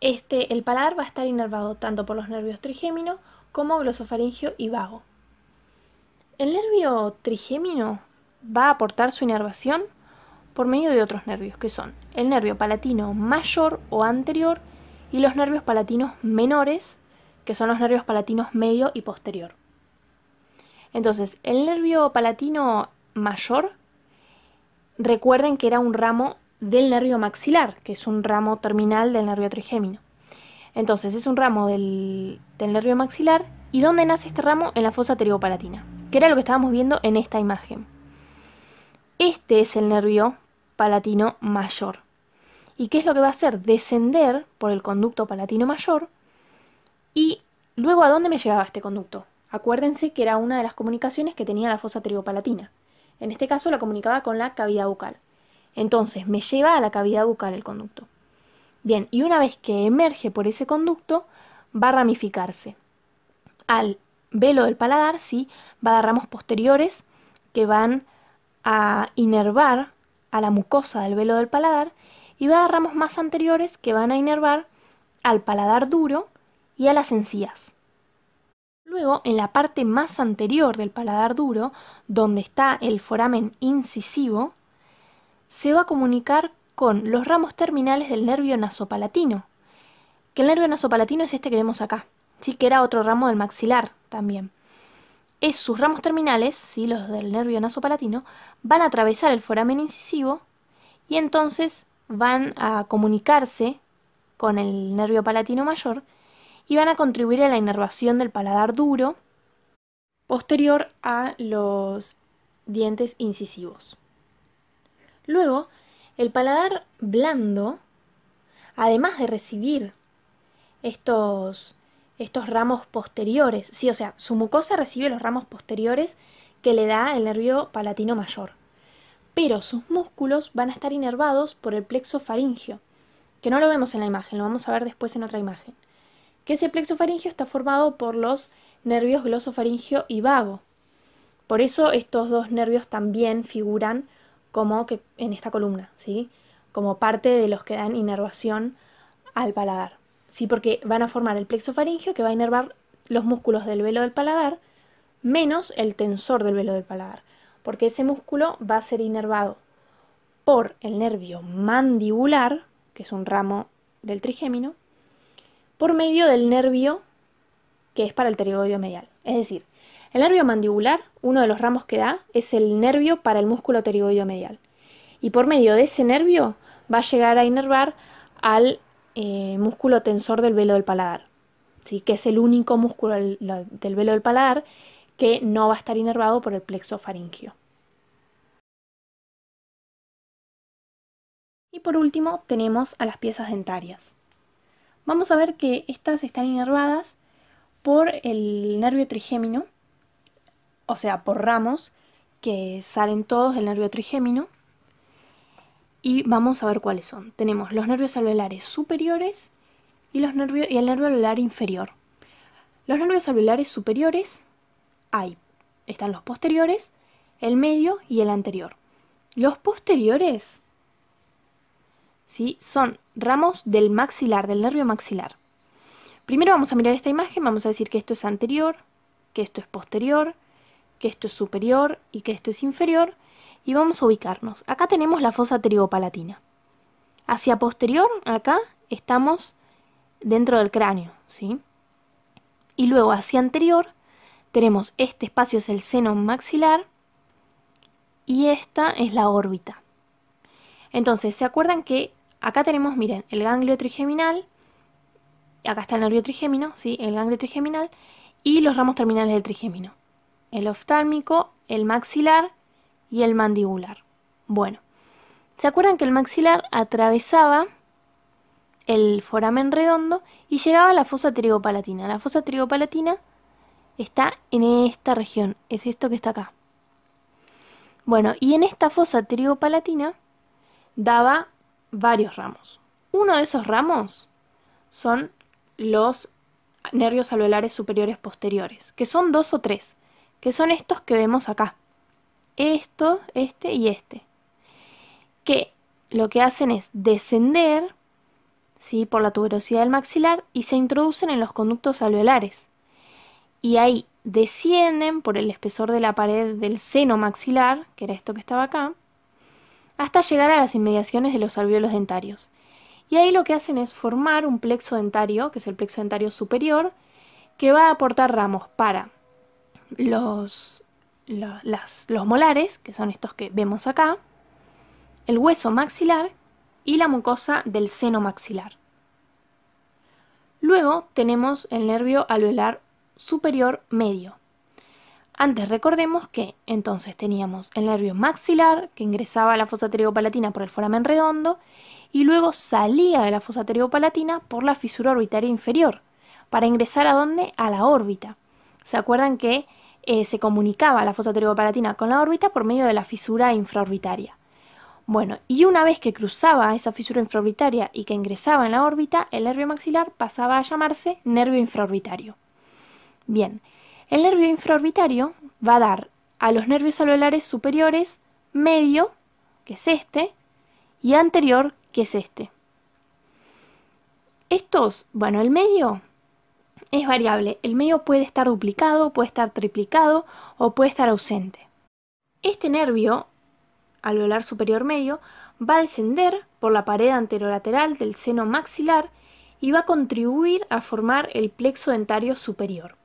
el paladar va a estar inervado tanto por los nervios trigémino como glosofaringio y vago. El nervio trigémino va a aportar su inervación por medio de otros nervios, que son el nervio palatino mayor o anterior y los nervios palatinos menores, que son los nervios palatinos medio y posterior. Entonces, el nervio palatino mayor, recuerden que era un ramo del nervio maxilar, que es un ramo terminal del nervio trigémino. Entonces, es un ramo del nervio maxilar. ¿Y dónde nace este ramo? En la fosa pterigopalatina, que era lo que estábamos viendo en esta imagen. Este es el nervio palatino mayor. ¿Y qué es lo que va a hacer? Descender por el conducto palatino mayor. Y luego, ¿a dónde me llevaba este conducto? Acuérdense que era una de las comunicaciones que tenía la fosa pterigopalatina. En este caso la comunicaba con la cavidad bucal. Entonces me lleva a la cavidad bucal el conducto. Bien, y una vez que emerge por ese conducto, va a ramificarse. Al velo del paladar, sí, va a dar ramos posteriores que van a inervar a la mucosa del velo del paladar y va a dar ramos más anteriores que van a inervar al paladar duro y a las encías. Luego, en la parte más anterior del paladar duro, donde está el foramen incisivo, se va a comunicar con los ramos terminales del nervio nasopalatino, que el nervio nasopalatino es este que vemos acá, ¿sí? Que era otro ramo del maxilar también. Sus ramos terminales, ¿sí? Los del nervio nasopalatino, van a atravesar el foramen incisivo y entonces van a comunicarse con el nervio palatino mayor y van a contribuir a la inervación del paladar duro posterior a los dientes incisivos. Luego, el paladar blando, además de recibir estos ramos posteriores, sí, o sea, su mucosa recibe los ramos posteriores que le da el nervio palatino mayor, pero sus músculos van a estar inervados por el plexo faríngeo, que no lo vemos en la imagen, lo vamos a ver después en otra imagen. Que ese plexo faríngeo está formado por los nervios glosofaringio y vago. Por eso estos dos nervios también figuran como que en esta columna, ¿sí? Como parte de los que dan inervación al paladar, ¿sí? Porque van a formar el plexo faríngeo que va a inervar los músculos del velo del paladar menos el tensor del velo del paladar, porque ese músculo va a ser inervado por el nervio mandibular, que es un ramo del trigémino, por medio del nervio que es para el pterigoideo medial. Es decir, El nervio mandibular, uno de los ramos que da, es el nervio para el músculo pterigoideo medial. Y por medio de ese nervio va a llegar a inervar al músculo tensor del velo del paladar, ¿sí? Que es el único músculo del velo del paladar que no va a estar inervado por el plexo faríngeo. Y por último tenemos a las piezas dentarias. Vamos a ver que estas están inervadas por el nervio trigémino, o sea, por ramos que salen todos del nervio trigémino. Y vamos a ver cuáles son. Tenemos los nervios alveolares superiores y el nervio alveolar inferior. Los nervios alveolares superiores están los posteriores, el medio y el anterior. Los posteriores, ¿sí?, son ramos del maxilar, del nervio maxilar. Primero vamos a mirar esta imagen, vamos a decir que esto es anterior, que esto es posterior, que esto es superior y que esto es inferior. Y vamos a ubicarnos. Acá tenemos la fosa pterigopalatina. Hacia posterior, acá, estamos dentro del cráneo, ¿sí? Y luego hacia anterior tenemos este espacio, es el seno maxilar, y esta es la órbita. Entonces, ¿se acuerdan que acá tenemos, miren, el ganglio trigeminal, acá está el nervio trigémino, ¿sí?, el ganglio trigeminal, y los ramos terminales del trigémino? El oftálmico, el maxilar y el mandibular. Bueno, ¿se acuerdan que el maxilar atravesaba el foramen redondo y llegaba a la fosa pterigopalatina? La fosa pterigopalatina está en esta región, es esto que está acá. Bueno, y en esta fosa pterigopalatina daba varios ramos. Uno de esos ramos son los nervios alveolares superiores posteriores, que son 2 o 3, que son estos que vemos acá. Esto, este y este. Que lo que hacen es descender, ¿sí?, por la tuberosidad del maxilar y se introducen en los conductos alveolares. Y ahí descienden por el espesor de la pared del seno maxilar, que era esto que estaba acá, hasta llegar a las inmediaciones de los alvéolos dentarios. Y ahí lo que hacen es formar un plexo dentario, que es el plexo dentario superior, que va a aportar ramos para los molares, que son estos que vemos acá, el hueso maxilar y la mucosa del seno maxilar. Luego tenemos el nervio alveolar superior medio. Antes recordemos que entonces teníamos el nervio maxilar que ingresaba a la fosa pterigopalatina por el foramen redondo y luego salía de la fosa pterigopalatina por la fisura orbitaria inferior para ingresar ¿a dónde? A la órbita. ¿Se acuerdan que se comunicaba la fosa pterigopalatina con la órbita por medio de la fisura infraorbitaria? Bueno, y una vez que cruzaba esa fisura infraorbitaria y que ingresaba en la órbita, el nervio maxilar pasaba a llamarse nervio infraorbitario. Bien, el nervio infraorbitario va a dar a los nervios alveolares superiores medio, que es este, y anterior, que es este. Estos, bueno, el medio es variable. El medio puede estar duplicado, puede estar triplicado o puede estar ausente. Este nervio alveolar superior medio va a descender por la pared anterolateral del seno maxilar y va a contribuir a formar el plexo dentario superior.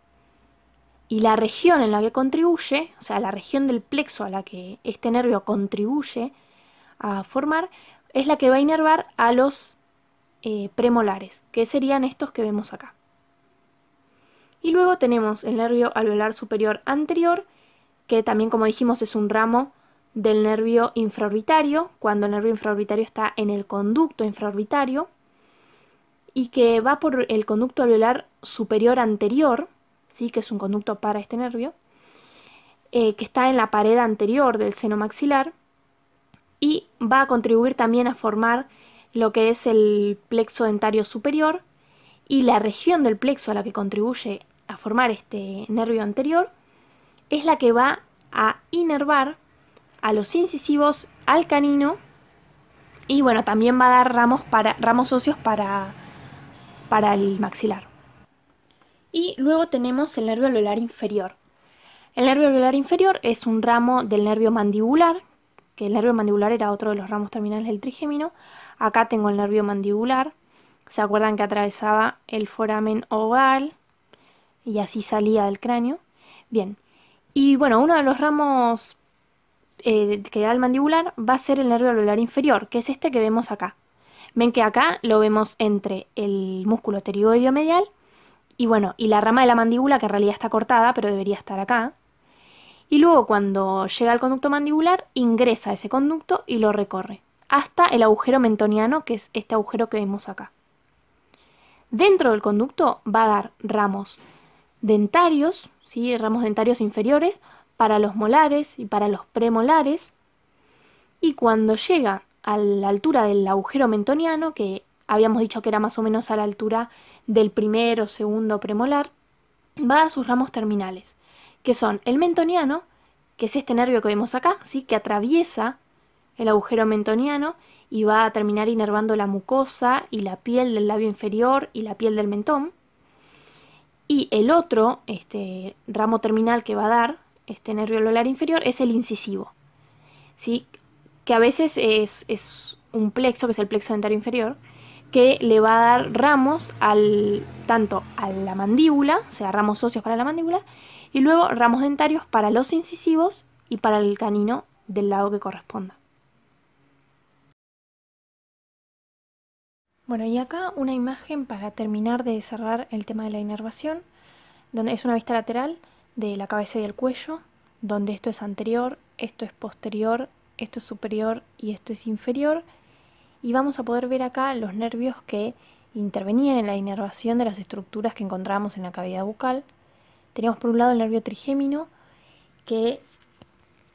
Y la región en la que contribuye, o sea, la región del plexo a la que este nervio contribuye a formar, es la que va a inervar a los premolares, que serían estos que vemos acá. Y luego tenemos el nervio alveolar superior anterior, que también, como dijimos, es un ramo del nervio infraorbitario, cuando el nervio infraorbitario está en el conducto infraorbitario, y que va por el conducto alveolar superior anterior, ¿sí?, que es un conducto para este nervio, que está en la pared anterior del seno maxilar, y va a contribuir también a formar lo que es el plexo dentario superior, y la región del plexo a la que contribuye a formar este nervio anterior es la que va a inervar a los incisivos, al canino, y bueno, también va a dar ramos óseos para el maxilar. Y luego tenemos el nervio alveolar inferior. El nervio alveolar inferior es un ramo del nervio mandibular, que el nervio mandibular era otro de los ramos terminales del trigémino. Acá tengo el nervio mandibular. ¿Se acuerdan que atravesaba el foramen oval y así salía del cráneo? Bien, Y bueno, uno de los ramos que da el mandibular va a ser el nervio alveolar inferior, que es este que vemos acá. Ven que acá lo vemos entre el músculo pterigoideo medial y bueno, y la rama de la mandíbula, que en realidad está cortada, pero debería estar acá. Y luego cuando llega al conducto mandibular, ingresa a ese conducto y lo recorre hasta el agujero mentoniano, que es este agujero que vemos acá. Dentro del conducto va a dar ramos dentarios, ¿sí? Ramos dentarios inferiores para los molares y para los premolares. Y cuando llega a la altura del agujero mentoniano, que habíamos dicho que era más o menos a la altura del primer o segundo premolar, va a dar sus ramos terminales, que son el mentoniano, que es este nervio que vemos acá, ¿sí? Que atraviesa el agujero mentoniano y va a terminar inervando la mucosa y la piel del labio inferior y la piel del mentón. Y el otro ramo terminal que va a dar este nervio alveolar inferior es el incisivo, ¿sí? Que a veces es un plexo, que es el plexo dentario inferior, que le va a dar ramos tanto a la mandíbula, o sea, ramos óseos para la mandíbula, y luego ramos dentarios para los incisivos y para el canino del lado que corresponda. Bueno, y acá una imagen para terminar de cerrar el tema de la inervación, donde es una vista lateral de la cabeza y del cuello, donde esto es anterior, esto es posterior, esto es superior y esto es inferior. Y vamos a poder ver acá los nervios que intervenían en la inervación de las estructuras que encontramos en la cavidad bucal. Teníamos por un lado el nervio trigémino, que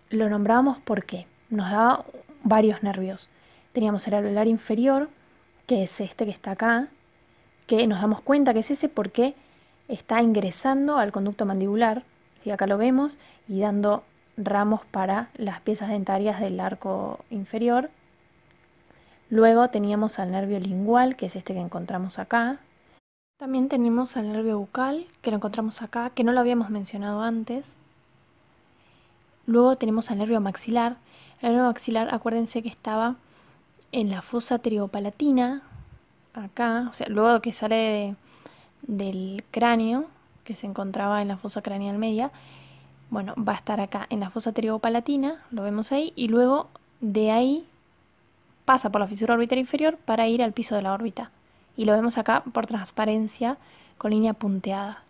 lo nombrábamos porque nos daba varios nervios. Teníamos el alveolar inferior, que es este que está acá, que nos damos cuenta que es ese porque está ingresando al conducto mandibular, ¿sí? Acá lo vemos, y dando ramos para las piezas dentarias del arco inferior. Luego teníamos al nervio lingual, que es este que encontramos acá. También tenemos al nervio bucal, que lo encontramos acá, que no lo habíamos mencionado antes. Luego tenemos al nervio maxilar. El nervio maxilar, acuérdense que estaba en la fosa pterigo-palatina, acá, o sea, luego que sale del cráneo, que se encontraba en la fosa craneal media, bueno, va a estar acá en la fosa pterigo-palatina, lo vemos ahí, y luego de ahí pasa por la fisura orbital inferior para ir al piso de la órbita. Y lo vemos acá por transparencia con línea punteada.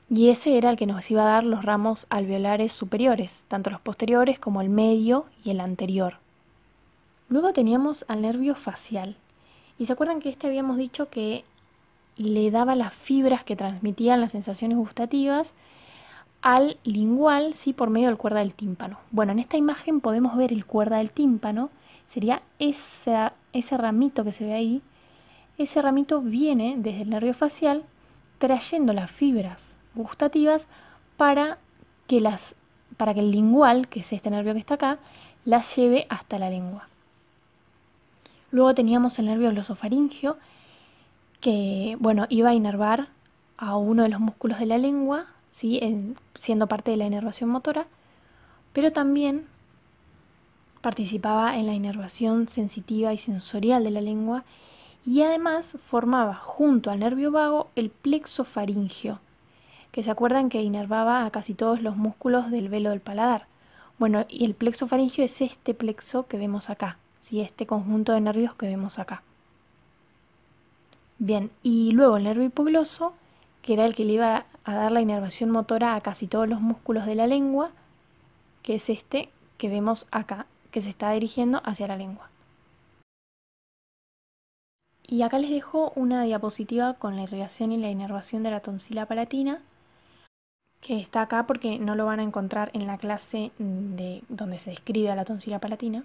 Y ese era el que nos iba a dar los ramos alveolares superiores, tanto los posteriores como el medio y el anterior. Luego teníamos al nervio facial. Y se acuerdan que habíamos dicho que le daba las fibras que transmitían las sensaciones gustativas al lingual, ¿sí? Por medio del cuerda del tímpano. Bueno, en esta imagen podemos ver el cuerda del tímpano, sería ese ramito que se ve ahí. Ese ramito viene desde el nervio facial trayendo las fibras gustativas para que el lingual, que es este nervio que está acá, las lleve hasta la lengua. Luego teníamos el nervio glosofaringio, que bueno, iba a inervar a uno de los músculos de la lengua, ¿sí? Siendo parte de la inervación motora, pero también participaba en la inervación sensitiva y sensorial de la lengua, y además formaba junto al nervio vago el plexo faríngeo, que se acuerdan que inervaba a casi todos los músculos del velo del paladar. Bueno, y el plexo faríngeo es este plexo que vemos acá, ¿sí? Este conjunto de nervios que vemos acá. Bien, y luego el nervio hipogloso, que era el que le iba a dar la inervación motora a casi todos los músculos de la lengua, que es este que vemos acá, que se está dirigiendo hacia la lengua. Y acá les dejo una diapositiva con la irrigación y la inervación de la tonsila palatina, que está acá porque no lo van a encontrar en la clase donde se describe a la tonsila palatina.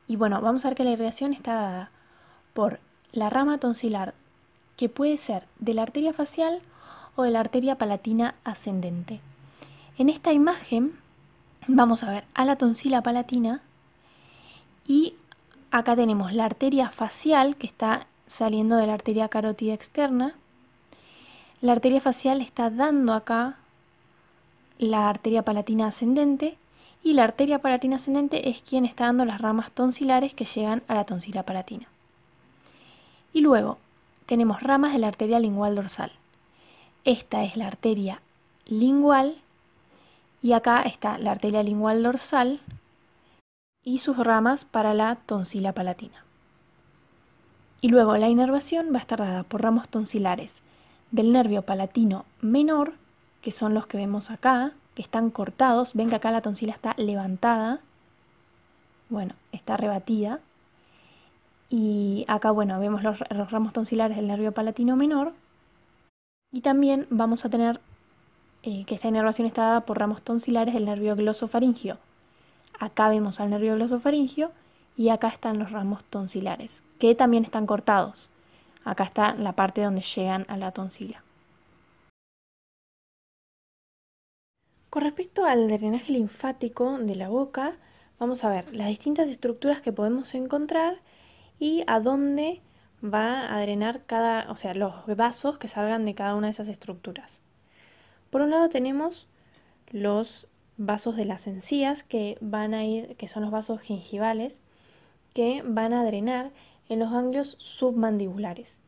Y bueno, vamos a ver que la irrigación está dada por la rama tonsilar, que puede ser de la arteria facial o de la arteria palatina ascendente. En esta imagen vamos a ver a la tonsila palatina y acá tenemos la arteria facial que está saliendo de la arteria carótida externa. La arteria facial está dando acá la arteria palatina ascendente y la arteria palatina ascendente es quien está dando las ramas tonsilares que llegan a la tonsila palatina. Y luego tenemos ramas de la arteria lingual dorsal. Esta es la arteria lingual Y acá está la arteria lingual dorsal y sus ramas para la tonsila palatina. Y luego la inervación va a estar dada por ramos tonsilares del nervio palatino menor, que son los que vemos acá, que están cortados. Ven que acá la tonsila está levantada, bueno, está rebatida. Y acá, bueno, vemos los ramos tonsilares del nervio palatino menor. Y también vamos a tener que esta inervación está dada por ramos tonsilares del nervio glosofaringio. Acá vemos al nervio glosofaringio y acá están los ramos tonsilares, que también están cortados. Acá está la parte donde llegan a la tonsila. Con respecto al drenaje linfático de la boca, vamos a ver las distintas estructuras que podemos encontrar y a dónde va a drenar los vasos que salgan de cada una de esas estructuras. Por un lado tenemos los vasos de las encías que son los vasos gingivales, que van a drenar en los ganglios submandibulares.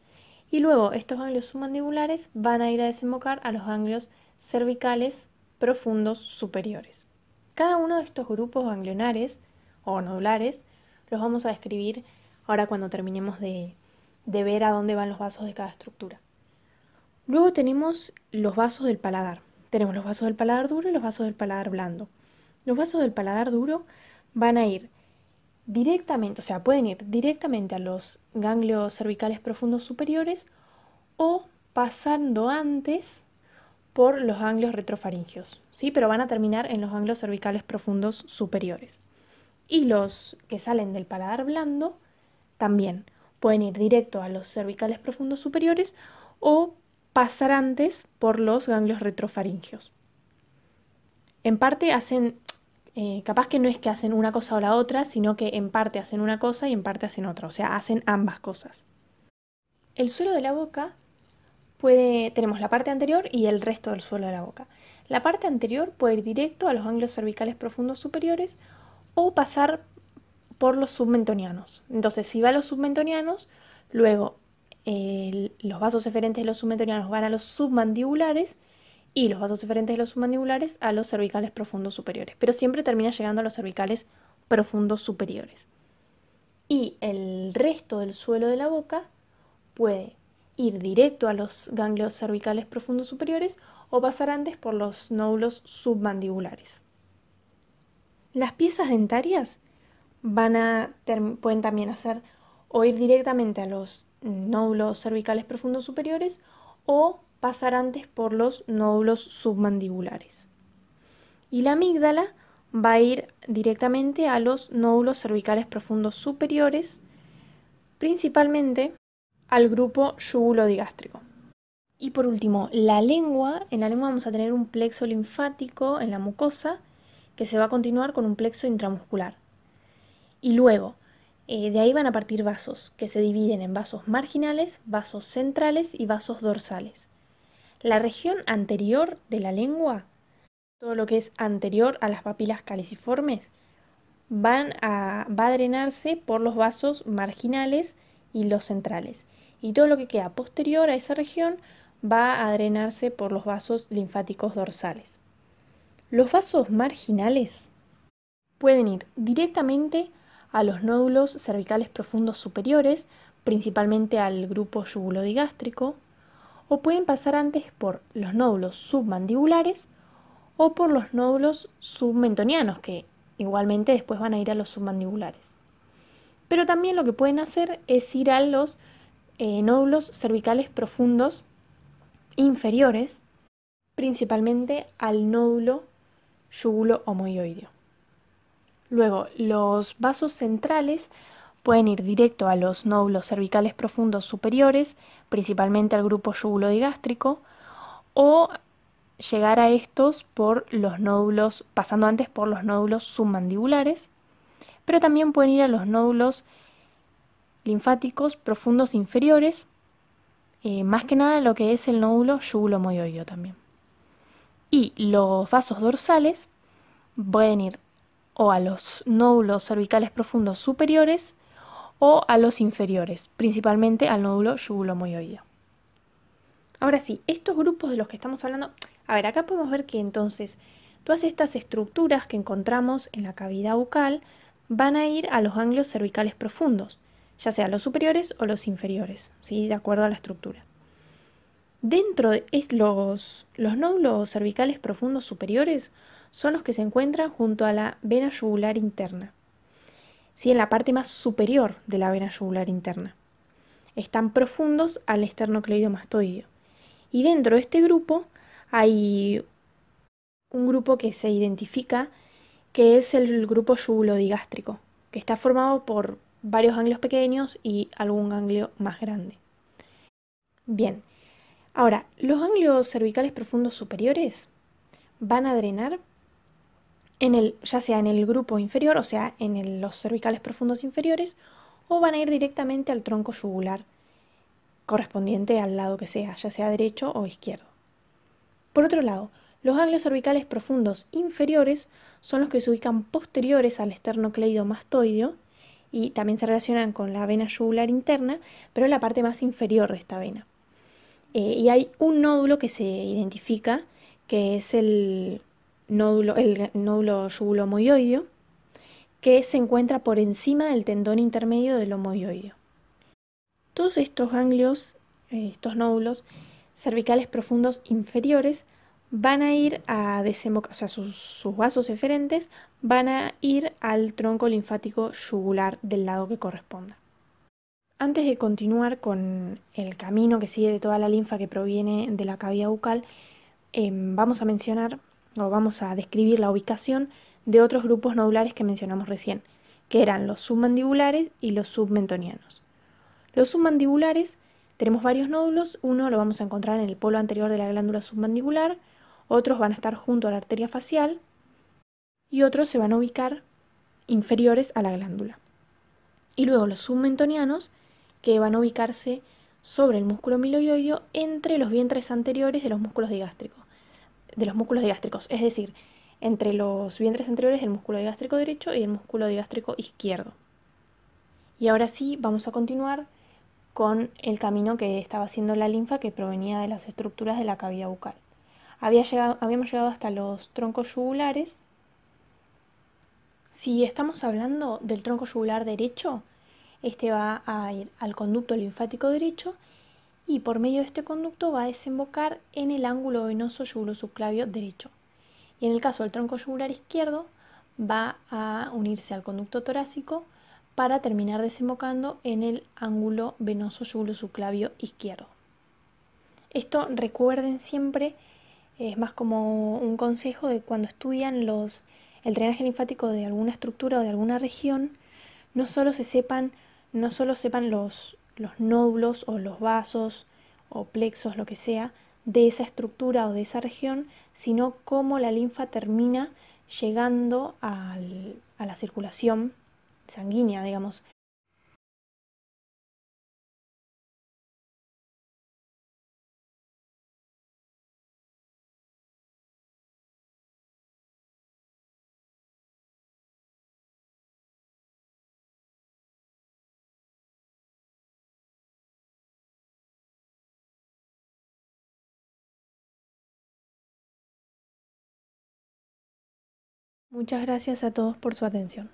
Y luego estos ganglios submandibulares van a ir a desembocar a los ganglios cervicales profundos superiores. Cada uno de estos grupos ganglionares o nodulares los vamos a describir ahora cuando terminemos de ver a dónde van los vasos de cada estructura. Luego tenemos los vasos del paladar. Tenemos los vasos del paladar duro y los vasos del paladar blando. Los vasos del paladar duro van a ir directamente, pueden ir directamente a los ganglios cervicales profundos superiores o pasando antes por los ganglios retrofaringios, ¿sí? Pero van a terminar en los ganglios cervicales profundos superiores. Y los que salen del paladar blando también pueden ir directo a los cervicales profundos superiores o pasar antes por los ganglios retrofaringios. En parte hacen, capaz que no es que hacen una cosa o la otra, sino que en parte hacen una cosa y en parte hacen otra, o sea, hacen ambas cosas. El suelo de la boca tenemos la parte anterior y el resto del suelo de la boca. La parte anterior puede ir directo a los ganglios cervicales profundos superiores o pasar por los submentonianos. Entonces, si va a los submentonianos, luego los vasos eferentes de los submentonianos van a los submandibulares y los vasos eferentes de los submandibulares a los cervicales profundos superiores. Pero siempre termina llegando a los cervicales profundos superiores. Y el resto del suelo de la boca puede ir directo a los ganglios cervicales profundos superiores o pasar antes por los nódulos submandibulares. Las piezas dentarias pueden también hacer o ir directamente a los nódulos cervicales profundos superiores o pasar antes por los nódulos submandibulares. Y la amígdala va a ir directamente a los nódulos cervicales profundos superiores, principalmente al grupo yuguloδιgástrico. Y por último, en la lengua vamos a tener un plexo linfático en la mucosa que se va a continuar con un plexo intramuscular. Y luego, de ahí van a partir vasos que se dividen en vasos marginales, vasos centrales y vasos dorsales. La región anterior de la lengua, todo lo que es anterior a las papilas caliciformes, va a drenarse por los vasos marginales y los centrales. Y todo lo que queda posterior a esa región va a drenarse por los vasos linfáticos dorsales. Los vasos marginales pueden ir directamente a los nódulos cervicales profundos superiores, principalmente al grupo yuguloδιgástrico, o pueden pasar antes por los nódulos submandibulares o por los nódulos submentonianos, que igualmente después van a ir a los submandibulares. Pero también lo que pueden hacer es ir a los nódulos cervicales profundos inferiores, principalmente al nódulo yugulo-omoioideo. Luego, los vasos centrales pueden ir directo a los nódulos cervicales profundos superiores, principalmente al grupo yuguloδιgástrico, o llegar a estos por los nódulos, pasando antes por los nódulos submandibulares, pero también pueden ir a los nódulos linfáticos profundos inferiores, más que nada lo que es el nódulo yugulo-omoioideo también. Y los vasos dorsales pueden ir o a los nódulos cervicales profundos superiores o a los inferiores, principalmente al nódulo yugulo-omoioideo. Ahora sí, estos grupos de los que estamos hablando, a ver, acá podemos ver que entonces Todas estas estructuras que encontramos en la cavidad bucal van a ir a los ganglios cervicales profundos, ya sea los superiores o los inferiores, ¿sí? De acuerdo a la estructura. Dentro de los nódulos cervicales profundos superiores son los que se encuentran junto a la vena yugular interna, ¿sí? En la parte más superior de la vena yugular interna. Están profundos al esternocleidomastoideo. Y dentro de este grupo hay un grupo que se identifica que es el grupo yugulodigástrico, que está formado por varios ganglios pequeños y algún ganglio más grande. Bien, ahora, los ganglios cervicales profundos superiores van a drenar ya sea en el grupo inferior, o sea, en los cervicales profundos inferiores, o van a ir directamente al tronco yugular correspondiente al lado que sea, ya sea derecho o izquierdo. Por otro lado, los ganglios cervicales profundos inferiores son los que se ubican posteriores al esternocleidomastoideo y también se relacionan con la vena yugular interna, pero en la parte más inferior de esta vena. Y hay un nódulo que se identifica, que es el nódulo yugulomoioideo, que se encuentra por encima del tendón intermedio del homoioideo. Todos estos ganglios, estos nódulos cervicales profundos inferiores, van a ir a desembocar, o sea, sus vasos eferentes van a ir al tronco linfático yugular del lado que corresponda. Antes de continuar con el camino que sigue de toda la linfa que proviene de la cavidad bucal, vamos a mencionar o vamos a describir la ubicación de otros grupos nodulares que mencionamos recién, que eran los submandibulares y los submentonianos. Los submandibulares tenemos varios nódulos, uno lo vamos a encontrar en el polo anterior de la glándula submandibular, otros van a estar junto a la arteria facial y otros se van a ubicar inferiores a la glándula. Y luego los submentonianos, que van a ubicarse sobre el músculo miloioideo entre los vientres anteriores de los músculos digástricos. Es decir, entre los vientres anteriores del músculo digástrico derecho y el músculo digástrico izquierdo. Y ahora sí, vamos a continuar con el camino que estaba haciendo la linfa que provenía de las estructuras de la cavidad bucal. Habíamos llegado hasta los troncos yugulares. Si estamos hablando del tronco yugular derecho, este va a ir al conducto linfático derecho y por medio de este conducto va a desembocar en el ángulo venoso yugulosubclavio derecho. Y en el caso del tronco yugular izquierdo, va a unirse al conducto torácico para terminar desembocando en el ángulo venoso yugulosubclavio izquierdo. Esto recuerden siempre, es más como un consejo de cuando estudian el drenaje linfático de alguna estructura o de alguna región, no solo sepan los nódulos o los vasos o plexos, lo que sea, de esa estructura o de esa región, sino cómo la linfa termina llegando a la circulación sanguínea, digamos. Muchas gracias a todos por su atención.